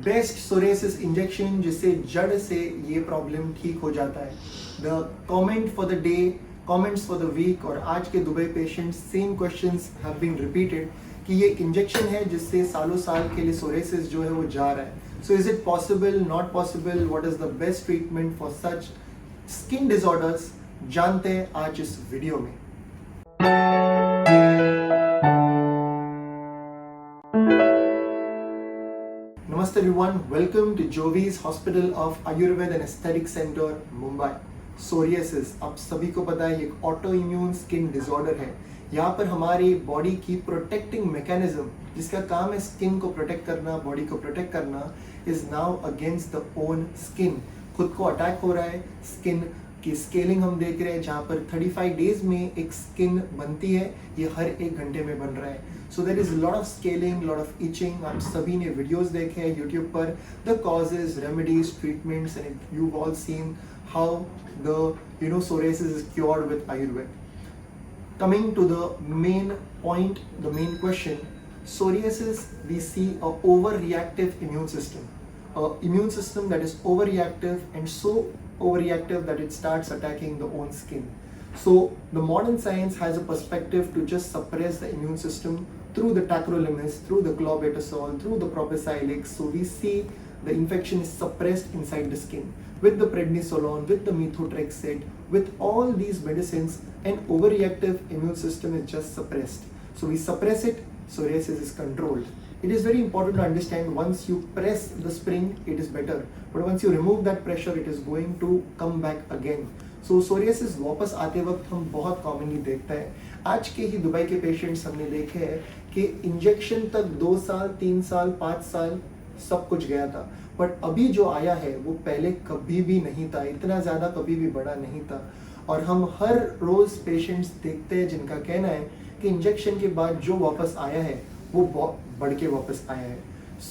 Best psoriasis injection जिससे जड़ से ये प्रॉब्लम ठीक हो जाता है। The comment for the day, comments for the week और आज के Dubai patients same questions have been repeated कि ये इंजेक्शन है जिससे सालों साल के लिए सोरेसिस जो है वो जा रहा है। So is it possible, not possible, what is the best treatment for such skin disorders, जानते हैं आज इस वीडियो में। Namaste everyone, welcome to Jovi's Hospital of Ayurveda and Aesthetic Center, Mumbai. Psoriasis, आप सभी को पता है ये एक ऑटो इम्यून स्किन डिसऑर्डर है। यहाँ पर हमारी बॉडी की प्रोटेक्टिंग मैकेनिज्म जिसका काम है स्किन को प्रोटेक्ट करना, बॉडी को प्रोटेक्ट करना, is now against the own skin. खुद को अटैक हो रहा है। स्किन की स्केलिंग हम देख रहे हैं जहाँ पर 35 डेज में एक स्किन बनती है, ये हर 1 घंटे में बन रहा है। So there is lot of scaling, lot of itching. आप सभी ने वीडियोस देखे हैं यूट्यूब पर, the causes, remedies, treatments, and you all seen how the psoriasis is cured with Ayurveda. Coming to the main point, the main question, psoriasis, we see a overreactive immune system. Immune system that is overreactive, and so overreactive that it starts attacking the own skin. So the modern science has a perspective to just suppress the immune system through the tacrolimus, through the clobetasol, through the propicyclics. So we see the infection is suppressed inside the skin with the prednisolone, with the methotrexate, with all these medicines. An overreactive immune system is just suppressed. So we suppress it, psoriasis is controlled. It is very important to understand, once you press the spring, it is better. But once you remove that pressure, it is going to come back again. So psoriasis वापस आते वक्त हम बहुत commonly देखते हैं। आज के ही Dubai के पेशेंट्स हमने देखे हैं कि इंजेक्शन तक 2 साल, 3 साल, 5 साल सब कुछ गया था, बट अभी जो आया है वो पहले कभी भी नहीं था, इतना ज़्यादा कभी भी बड़ा नहीं था। और हम हर रोज़ पेशेंट्स देखते हैं जिनका कहना है कि इंजेक्शन के बाद जो वापस आया है वो बहुत बढ़ के वापस आया है।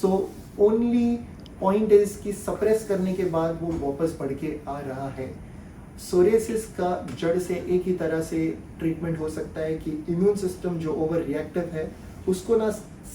सो ओनली पॉइंट इज कि सप्रेस करने के बाद वो वापस बढ़ के आ रहा है। सोरियासिस का जड़ से एक ही तरह से ट्रीटमेंट हो सकता है कि इम्यून सिस्टम जो ओवर रिएक्टिव है उसको ना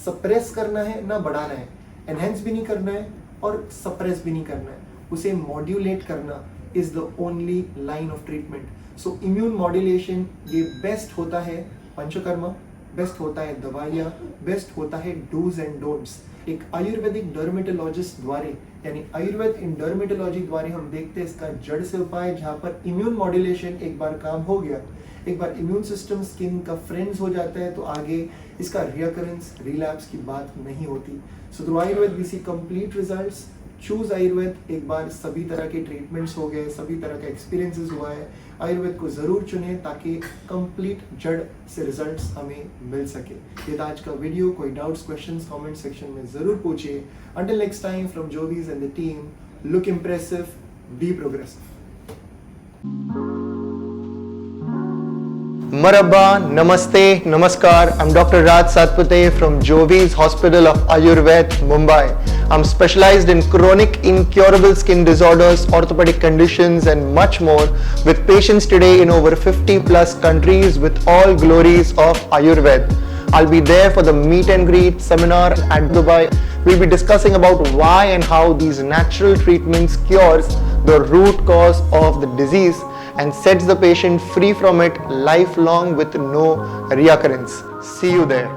सप्रेस करना है ना बढ़ाना है, एनहेंस भी नहीं करना है और सप्रेस भी नहीं करना है, उसे मॉड्यूलेट करना is the only line of treatment. So immune modulation ये बेस्ट होता है पंचकर्मा, बेस्ट होता है दवाइयाँ, बेस्ट होता है डूज एंड डोंट्स। एक आयुर्वेदिक डर्मेटोलॉजिस्ट द्वारे यानी आयुर्वेद इन डर्मेटोलॉजी द्वारे हम देखते हैं इसका जड़ से उपाय, जहाँ पर इम्यून मॉड्यूलेशन एक बार काम हो गया, एक बार इम्यून सिस्टम स्किन का फ्रेंड्स हो जाता है तो आगे इसका रिकरेंस, रिलैप्स की बात नहीं होती। So through Ayurveda we see complete results. Choose Ayurveda. एक बार सभी तरह के ट्रीटमेंट्स हो गए, सभी तरह का एक्सपीरियंसेस हुआ है, आयुर्वेद को जरूर चुने ताकि कंप्लीट जड़ से रिजल्ट्स हमें मिल सके। ये था आज का वीडियो। कोई डाउट्स, क्वेश्चंस कमेंट सेक्शन में जरूर पूछिए। Until next time, from Jovies and the team, look impressive, be progressive. Marhaba, Namaste, Namaskar. I'm Dr. Raj Satpute from Jovi's Hospital of Ayurveda, Mumbai. I'm specialized in chronic incurable skin disorders, orthopedic conditions and much more, with patients today in over 50 plus countries with all glories of Ayurveda. I'll be there for the meet and greet seminar at Dubai. We'll be discussing about why and how these natural treatments cures the root cause of the disease and sets the patient free from it lifelong with no reoccurrence. See you there.